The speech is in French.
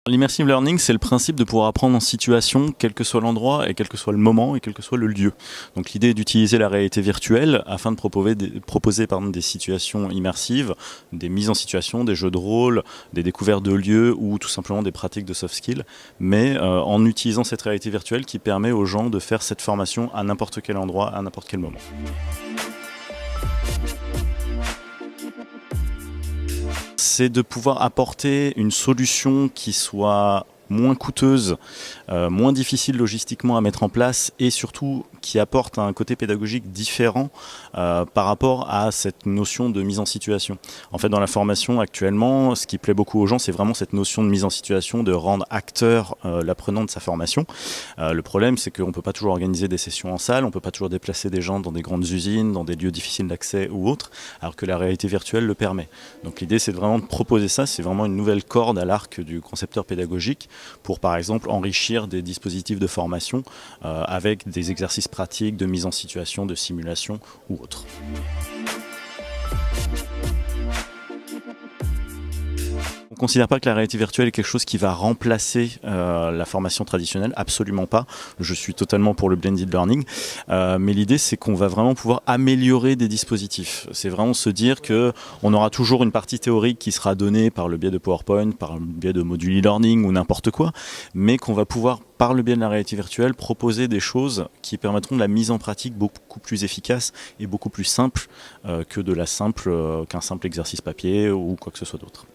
L'immersive learning, c'est le principe de pouvoir apprendre en situation, quel que soit l'endroit et quel que soit le moment et quel que soit le lieu. Donc l'idée est d'utiliser la réalité virtuelle afin de proposer des situations immersives, des mises en situation, des jeux de rôle, des découvertes de lieux ou tout simplement des pratiques de soft skills, mais en utilisant cette réalité virtuelle qui permet aux gens de faire cette formation à n'importe quel endroit, à n'importe quel moment. C'est de pouvoir apporter une solution qui soit moins coûteuse, moins difficile logistiquement à mettre en place et surtout qui apporte un côté pédagogique différent par rapport à cette notion de mise en situation. En fait, dans la formation actuellement, ce qui plaît beaucoup aux gens, c'est vraiment cette notion de mise en situation, de rendre acteur l'apprenant de sa formation. Le problème, c'est qu'on ne peut pas toujours organiser des sessions en salle, on ne peut pas toujours déplacer des gens dans des grandes usines, dans des lieux difficiles d'accès ou autres, alors que la réalité virtuelle le permet. Donc l'idée, c'est vraiment de proposer ça, c'est vraiment une nouvelle corde à l'arc du concepteur pédagogique pour, par exemple, enrichir des dispositifs de formation avec des exercices pratiques de mise en situation, de simulation ou autres. On ne considère pas que la réalité virtuelle est quelque chose qui va remplacer la formation traditionnelle, absolument pas. Je suis totalement pour le blended learning, mais l'idée c'est qu'on va vraiment pouvoir améliorer des dispositifs. C'est vraiment se dire qu'on aura toujours une partie théorique qui sera donnée par le biais de PowerPoint, par le biais de modules e-learning ou n'importe quoi, mais qu'on va pouvoir, par le biais de la réalité virtuelle, proposer des choses qui permettront de la mise en pratique beaucoup plus efficace et beaucoup plus simple qu'un simple exercice papier ou quoi que ce soit d'autre.